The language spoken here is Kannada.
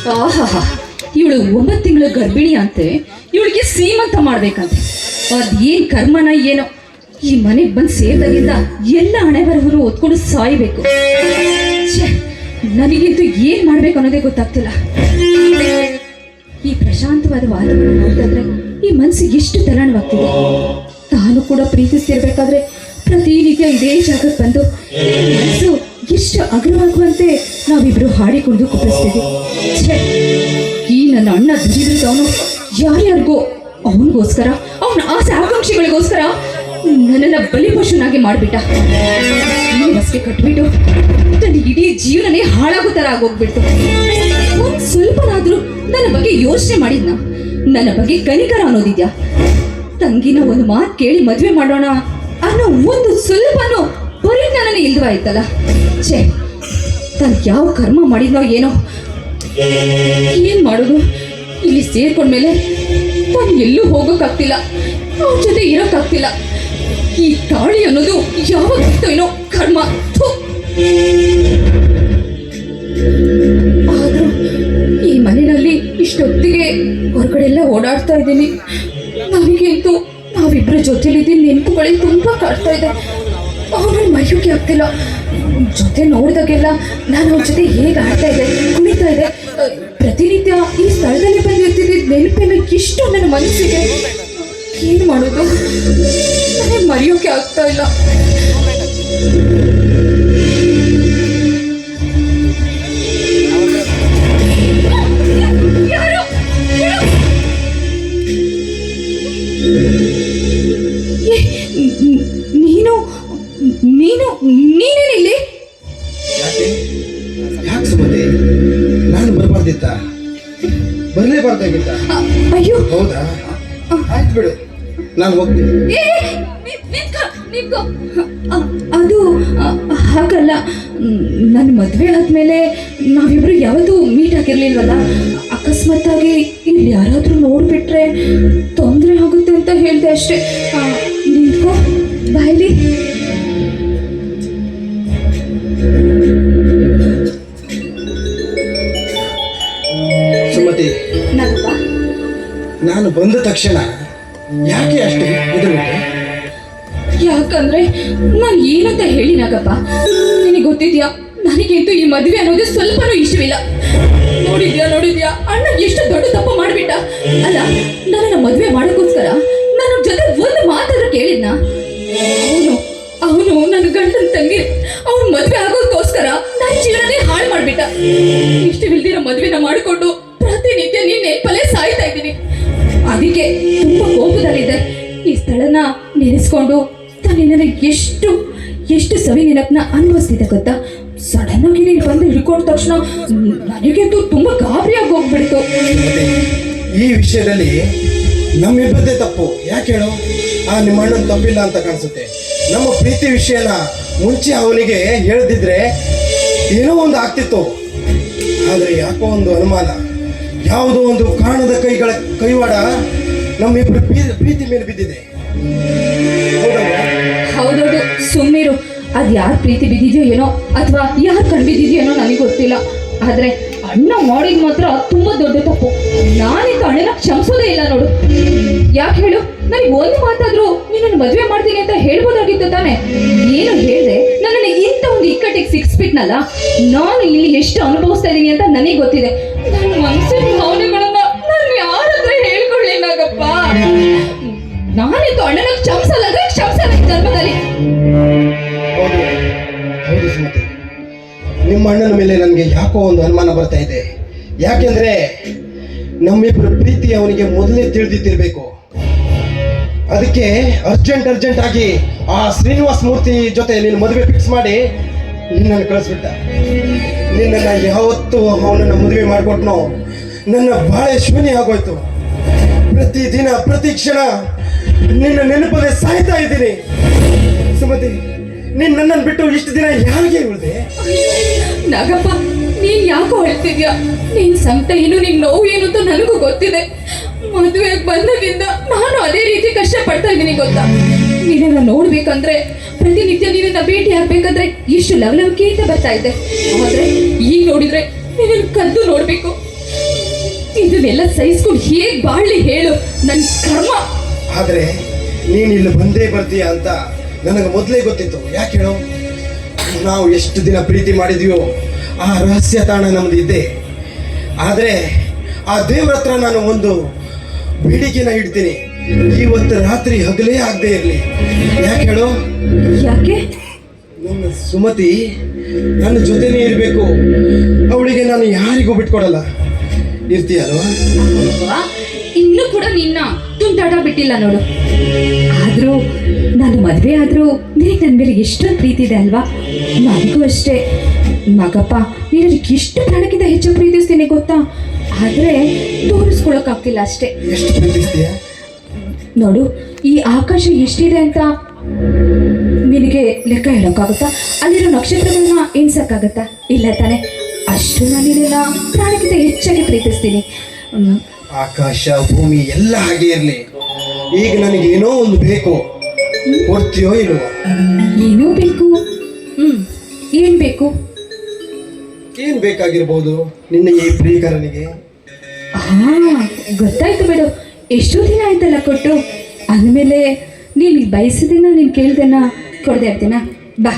ಆಹಾ, ಇವಳು 9 ತಿಂಗಳ ಗರ್ಭಿಣಿ ಅಂತೆ. ಇವಳಿಗೆ ಸೀಮಂತ ಮಾಡ್ಬೇಕಂತೆ. ಅದೇನ್ ಕರ್ಮನ ಏನೋ. ಈ ಮನೆಗೆ ಬಂದು ಸೇರಿದಾಗಿಂದ ಎಲ್ಲ ಹಣೆ ಬರಹರು ಒತ್ಕೊಂಡು ಸಾಯ್ಬೇಕು. ನನಗಂತೂ ಏನ್ ಮಾಡ್ಬೇಕು ಅನ್ನೋದೇ ಗೊತ್ತಾಗ್ತಿಲ್ಲ. ಈ ಪ್ರಶಾಂತವಾದ ವಾತಾವರಣ ನೋಡ್ತಾದ್ರೆ ಈ ಮನಸ್ಸಿಗೆ ಎಷ್ಟು ತಲ್ಲಣವಾಗ್ತಿದೆ. ತಾನು ಕೂಡ ಪ್ರೀತಿಸ್ತಿರ್ಬೇಕಾದ್ರೆ ಪ್ರತಿನಿತ್ಯ ಇದೇ ಜಾಗಕ್ಕೆ ಬಂದು ಮನಸ್ಸು ಎಷ್ಟು ಅಗ್ರವಾಗುವಂತೆ ನಾವಿಬ್ರು ಹಾಡಿಕೊಂಡು ಕುಪ್ಪಿಸ್ತೀವಿ. ಈ ನನ್ನ ಅಣ್ಣ ದುಡಿದ್ರವನು ಯಾರ್ಯಾರಿಗೋ ಅವನಿಗೋಸ್ಕರ, ಅವನ ಆಸೆ ಆಕಾಂಕ್ಷೆಗಳಿಗೋಸ್ಕರ ನನ್ನನ್ನು ಬಲಿಪಶುನಾಗಿ ಮಾಡಿಬಿಟ್ಟ. ಈ ಬಸ್ಗೆ ಕಟ್ಬಿಟ್ಟು ನನ್ನ ಇಡೀ ಜೀವನನೇ ಹಾಳಾಗೋ ಥರ ಆಗೋಗ್ಬಿಡ್ತು. ಒಂದು ಸ್ವಲ್ಪನಾದ್ರೂ ನನ್ನ ಬಗ್ಗೆ ಯೋಚನೆ ಮಾಡಿದ್ನ? ನನ್ನ ಬಗ್ಗೆ ಕನಿಕರ ಅನ್ನೋದಿದ್ಯಾ? ತಂಗಿನ ಒಂದು ಮಾತು ಕೇಳಿ ಮದುವೆ ಮಾಡೋಣ ಅನ್ನೋ ಒಂದು ಸ್ವಲ್ಪನೂ ಪರಿಜ್ಞಾನನೇ ಇಲ್ವಾಯ್ತಲ್ಲ. ತಾನು ಯಾವ ಕರ್ಮ ಮಾಡಿದ್ನೋ ಏನೋ. ಏನ್ ಮಾಡೋದು? ಇಲ್ಲಿ ಸೇರ್ಕೊಂಡ್ಮೇಲೆ ತಾನು ಎಲ್ಲೂ ಹೋಗೋಕ್ಕಾಗ್ತಿಲ್ಲ, ಅವನ ಜೊತೆ ಇರೋಕ್ಕಾಗ್ತಿಲ್ಲ. ಈ ತಾಳಿ ಅನ್ನೋದು ಯಾವಾಗ ಇತ್ತೋ ಏನೋ ಕರ್ಮ. ಆದ್ರೂ ಈ ಮನೆಯಲ್ಲಿ ಇಷ್ಟೊತ್ತಿಗೆ ಹೊರಗಡೆ ಎಲ್ಲ ಓಡಾಡ್ತಾ ಇದ್ದೀನಿ. ನನಗಂತೂ ನಾವಿಬ್ಬರ ಜೊತೆಲಿದ್ದೀನಿ ನೆನಪುಗಳೇ ತುಂಬಾ ಕಾಡ್ತಾ ಇದೆ. ಅವನನ್ನು ಮರೆಯೋಕೆ ಆಗ್ತಿಲ್ಲ. ಜೊತೆ ನೋಡಿದಾಗೆಲ್ಲ ನಾನು ಅವ್ರ ಜೊತೆ ಹೇಗೆ ಆಡ್ತಾ ಇದೆ, ಕುಣಿತಾ ಇದೆ, ಪ್ರತಿನಿತ್ಯ ಈ ಸ್ಥಳದಲ್ಲಿ ಬಂದಿರ್ತಿದ್ದ ನೆನಪೆಲ್ಲ ಇಷ್ಟು ನನ್ನ ಮನಸ್ಸಿಗೆ. ಏನು ಮಾಡೋದು? ನನಗೆ ಮರೆಯೋಕೆ ಆಗ್ತಾ ಇಲ್ಲ. ನೀನೇನಿಲ್ಲಿ? ಯಾಕೆ ಸುಮತಿ? ನಾನು ಬರಬಾರ್ದಿತ್ತ? ಬರಲೇಬಾರ್ದಾಗಿತ್ತ? ಅಯ್ಯೋ ಹೌದಾ? ಆಯ್ತು ಬಿಡು, ನಾನು ಹೋಗ್ತೀನಿ. ಅದು ಹಾಗಲ್ಲ. ನನ್ನ ಮದುವೆ ಆದ್ಮೇಲೆ ನಾವಿಬ್ರು ಯಾವತ್ತೂ ಮೀಟ್ ಆಗಿರ್ಲಿಲ್ವಲ್ಲ. ಅಕಸ್ಮಾತ್ತಾಗಿ ಇಲ್ಲಿ ಯಾರಾದ್ರೂ ನೋಡ್ಬಿಟ್ರೆ ತೊಂದರೆ ಆಗುತ್ತೆ ಅಂತ ಹೇಳಿದೆ ಅಷ್ಟೇ. ನಿಂತ್ಕೋ, ಬಾಯ್ಲಿ. ಸುಮತಿ, ನಾನು ಬಂದ ತಕ್ಷಣ ಯಾಕೆ ಅಷ್ಟು ಹೆದರ್ಬಿಟ್ಟೆ? ಯಾಕಂದ್ರೆ ನಾನು ಏನಂತ ಹೇಳಿ ನಾಗಪ್ಪ, ನಿನಗೆ ಗೊತ್ತಿದ್ಯಾ, ನನಗಂತೂ ಈ ಮದುವೆ ಅನ್ನೋದು ಸ್ವಲ್ಪನೂ ಇಷ್ಟವಿಲ್ಲ. ನೋಡಿದ್ಯಾ ಅಣ್ಣ ಎಷ್ಟು ದೊಡ್ಡ ತಪ್ಪು ಮಾಡಿಬಿಟ್ಟ. ಅಲ್ಲ, ನನ್ನನ್ನು ಮದುವೆ ಮಾಡೋಕ್ಕೋಸ್ಕರ ನನ್ನ ಜೊತೆ ಒಂದು ಮಾತಾದ್ರೂ ಕೇಳಿದ್ನ? ಅವನು ನನ್ನ ಗಂಡನ ತಂಗಿ, ಅವನು ಮದುವೆ ಆಗೋದಕ್ಕೋಸ್ಕರ ನನ್ನ ಜೀವನನೇ ಹಾಳು ಮಾಡಿಬಿಟ್ಟ. ಇಷ್ಟವಿಲ್ದಿರೋ ಮದುವೆನ ಮಾಡಿಕೊಂಡು ಪ್ರತಿನಿತ್ಯ ನೀನ್ ನೆನಪಲ್ಲೇ ಸಾಯ್ತಾ ಇದ್ದೀನಿ. ಅದಕ್ಕೆ ತುಂಬಾ ಕೋಪದಲ್ಲಿದೆ. ಈ ಸ್ಥಳನ ನೆನೆಸ್ಕೊಂಡು ನನಗೆ ಎಷ್ಟು ಸವಿ ನೆನಪನ್ನ ಅನ್ವಯಿಸ್ತಿದೆ ಗೊತ್ತಾ? ಸಡನ್ ಆಗಿ ನೀನು ಬಂದು ಹಿಡ್ಕೊಂಡ ತಕ್ಷಣ ನನಗಂತೂ ತುಂಬಾ ಗಾಬರಿ ಆಗಿ ಹೋಗ್ಬಿಡ್ತು. ಈ ವಿಷಯದಲ್ಲಿ ನಮ್ಮಿಬ್ಬರದೇ ತಪ್ಪು. ಯಾಕೆ ಹೇಳು? ನಿಮ್ಮ ಅಣ್ಣನ ತಪ್ಪಿಲ್ಲ ಅಂತ ಕಾಣಿಸುತ್ತೆ. ನಮ್ಮ ಪ್ರೀತಿ ವಿಷಯನ ಮುಂಚೆ ಅವನಿಗೆ ಹೇಳ್ದಿದ್ರೆ ಏನೋ ಒಂದು ಆಗ್ತಿತ್ತು. ಆದರೆ ಯಾಕೋ ಒಂದು ಅನುಮಾನ, ಯಾವುದೋ ಒಂದು ಕಾರಣದ ಕೈವಾಡ ನಮ್ಮಿಬ್ಬರ ಪ್ರೀತಿ ಮೇಲೆ ಬಿದ್ದಿದೆ. ಹೌದೌದು, ಸುಮ್ಮನಿರು. ಅದು ಯಾರು ಪ್ರೀತಿ ಬಿದ್ದಿದೆಯೋ ಏನೋ, ಅಥವಾ ಯಾರು ಕಂಡಿದೆಯೋ ಏನೋ ನನಗೆ ಗೊತ್ತಿಲ್ಲ. ಆದ್ರೆ ಅಣ್ಣ ಮಾಡಿದ ಮಾತ್ರ ತುಂಬಾ ದೊಡ್ಡ ತಪ್ಪು. ನಾನಿಂತ ಅಣ್ಣನ ಕ್ಷಮಿಸೋದೇ ಇಲ್ಲ ನೋಡು. ಯಾಕೆ ಹೇಳು? ನನಗೆ ಒಂದು ಮಾತಾದ್ರೂ ನೀನನ್ನು ಮದುವೆ ಮಾಡ್ತೀನಿ ಅಂತ ಹೇಳ್ಬೋದಾಗಿತ್ತು ತಾನೆ? ಏನು ಹೇಳಿದೆ? ನನ್ನನ್ನು ಇಂಥ ಒಂದು ಇಕ್ಕಟ್ಟಿಗೆ ಸಿಕ್ಸ್ಬಿಟ್ನಲ್ಲ. ನಾನು ಇಲ್ಲಿ ಎಷ್ಟು ಅನುಭವಿಸ್ತಾ ಇದ್ದೀನಿ ಅಂತ ನನಗೆ ಗೊತ್ತಿದೆ. ನನ್ನ ಮನಸ್ಸಿನ ಭಾವನೆಗಳನ್ನ ನಾನು ಯಾರ ಹತ್ರ ಹೇಳ್ಕೊಳ್ಳೇನಾಗಪ್ಪ? ನಾನಿಂತ ಅಣ್ಣನ ಕ್ಷಮಿಸಲ್ಲ ಜನ್ಮದಲ್ಲಿ. ಹೌದು ಸುಮತಿ, ನಿಮ್ಮ ಅಣ್ಣನ ಮೇಲೆ ನನಗೆ ಯಾಕೋ ಒಂದು ಅನುಮಾನ ಬರ್ತಾ ಇದೆ. ಯಾಕೆಂದ್ರೆ ನಮ್ಮಿಬ್ಬರ ಪ್ರೀತಿ ಅವನಿಗೆ ಮೊದಲೇ ತಿಳಿದಿತ್ತಿರ್ಬೇಕು. ಅದಕ್ಕೆ ಅರ್ಜೆಂಟ್ ಆಗಿ ಆ ಶ್ರೀನಿವಾಸ ಮೂರ್ತಿ ಜೊತೆ ನೀನು ಮದುವೆ ಫಿಕ್ಸ್ ಮಾಡಿ ನಿನ್ನನ್ನು ಕಳಿಸ್ಬಿಟ್ಟ. ನಿನ್ನನ್ನು ಯಾವತ್ತು ಅವನನ್ನು ಮದುವೆ ಮಾಡಿಕೊಟ್ನೋ ನನ್ನ ಬಾಳೆ ಶೂನ್ಯ ಆಗೋಯ್ತು. ಪ್ರತಿದಿನ ಪ್ರತಿ ಕ್ಷಣ ನಿನ್ನ ನೆನಪಲ್ಲೇ ಸಾಯ್ತಾ ಇದ್ದೀನಿ. ಸುಮತಿ, ನೀನ್ ನನ್ನನ್ನು ಬಿಟ್ಟು ಇಷ್ಟು ದಿನ ಯಾರಿಗೆ ಉಳಿದೆ? ನಾಗಪ್ಪ, ನೀನ್ ಯಾಕೋ ಹೇಳ್ತಿದ್ಯಾ? ನಿನ್ ಸಂಕಟ ಏನು, ನಿನ್ ನೋವು ಏನು ಅಂತ ನನಗೂ ಗೊತ್ತಿದೆ. ಮದುವೆಗೆ ಬಂದಾಗಿಂದ ನಾನು ಅದೇ ರೀತಿ ಕಷ್ಟ ಪಡ್ತಾ ಇದ್ದೀನಿ ಗೊತ್ತಾ? ನೀನನ್ನ ನೋಡ್ಬೇಕಂದ್ರೆ, ಪ್ರತಿನಿತ್ಯ ನೀನನ್ನ ಭೇಟಿ ಆಗ್ಬೇಕಂದ್ರೆ ಎಷ್ಟು ಲವಲವಿಕೆಯಿಂದ ಬರ್ತಾ ಇದ್ದೆ. ಆದ್ರೆ ಈಗ ನೋಡಿದ್ರೆ ನೀನನ್ನು ಕದ್ದು ನೋಡ್ಬೇಕು. ಇದನ್ನೆಲ್ಲ ಸಹಿಸ್ಕೊಂಡು ಹೇಗೆ ಬಾಳ್ಲಿ ಹೇಳು, ನನ್ನ ಕರ್ಮ. ಆದರೆ ನೀನು ಇಲ್ಲಿ ಬಂದೇ ಬರ್ತೀಯ ಅಂತ ನನಗೆ ಮೊದಲೇ ಗೊತ್ತಿತ್ತು. ಯಾಕೆ ಹೇಳು, ನಾವು ಎಷ್ಟು ದಿನ ಪ್ರೀತಿ ಮಾಡಿದೀವೋ ಆ ರಹಸ್ಯ ತಾಣ ನಮ್ದು ಇದೆ. ಆದರೆ ಆ ದೇವ್ರ ಹತ್ರ ನಾನು ಒಂದು ಬೇಡಿಕೆನ ಇಡ್ತೀನಿ, ಇವತ್ತು ರಾತ್ರಿ ಹಗಲೇ ಆಗದೆ ಇರಲಿ. ಯಾಕೆ ಹೇಳು, ಯಾಕೆ? ನನ್ನ ಸುಮತಿ ನನ್ನ ಜೊತೆನೇ ಇರಬೇಕು. ಅವಳಿಗೆ ನಾನು ಯಾರಿಗೂ ಬಿಟ್ಕೊಡಲ್ಲ. ಇರ್ತೀಯಲ್ವಾ? ಅಲ್ವಾ? ಇನ್ನೂ ಕೂಡ ನಿನ್ನ ತುಂಟಾಟ ಬಿಟ್ಟಿಲ್ಲ ನೋಡು. ಆದರೂ ನಾನು ಮದುವೆ ಆದರೂ ನಿನಗೆ ನನ್ನ ಮೇಲೆ ಎಷ್ಟೊಂದು ಪ್ರೀತಿ ಇದೆ ಅಲ್ವಾ? ನನಗೂ ಅಷ್ಟೇ ಮಗಪ್ಪ, ನೀನು ಎಷ್ಟು ಪ್ರಾಣಕ್ಕಿಂತ ಹೆಚ್ಚು ಪ್ರೀತಿಸ್ತೀನಿ ಗೊತ್ತಾ? ಆದರೆ ತೋರಿಸ್ಕೊಳಕ್ಕಾಗ್ತಿಲ್ಲ ಅಷ್ಟೇ. ಎಷ್ಟು ಪ್ರೀತಿಸ್ತೀಯ ನೋಡು, ಈ ಆಕಾಶ ಎಷ್ಟಿದೆ ಅಂತ ನಿನಗೆ ಲೆಕ್ಕ ಹೇಳೋಕ್ಕಾಗುತ್ತಾ? ಅಲ್ಲಿರೋ ನಕ್ಷತ್ರಗಳನ್ನ ಎಣ್ಸಕ್ಕಾಗತ್ತಾ? ಇಲ್ಲ ತಾನೆ? ಅಷ್ಟು ನಾನು ನಿನ್ನ ಪ್ರಾಣಕ್ಕಿಂತ ಹೆಚ್ಚಾಗಿ ಪ್ರೀತಿಸ್ತೀನಿ. ಆಕಾಶ ಭೂಮಿ ಎಲ್ಲ ಹಾಗೆ ಇರಲಿ. ಈಗ ನನಗೆ ಏನೋ ಒಂದು ಬೇಕು, ಕೊಡ್ತೀಯೋ ಇಲ್ವೋ? ಏನೋ ಬೇಕು? ಏನು ಬೇಕು? ಏನ್ ಬೇಕಾಗಿರ್ಬೋದು ನಿನ್ನ ಈ ಪ್ರಿಯಕರನಿಗೆ? ಗೊತ್ತಾಯ್ತು ಬಿಡು. ಎಷ್ಟೋ ದಿನ ಆಯ್ತಲ್ಲ ಕೊಟ್ಟು. ಅಂದಮೇಲೆ ನೀನು ಬಯಸಿದನ್ನ ನೀನು ಕೇಳ್ದನ್ನ ಕೊಡದೆ ಇರ್ತೀನ. ಬಾ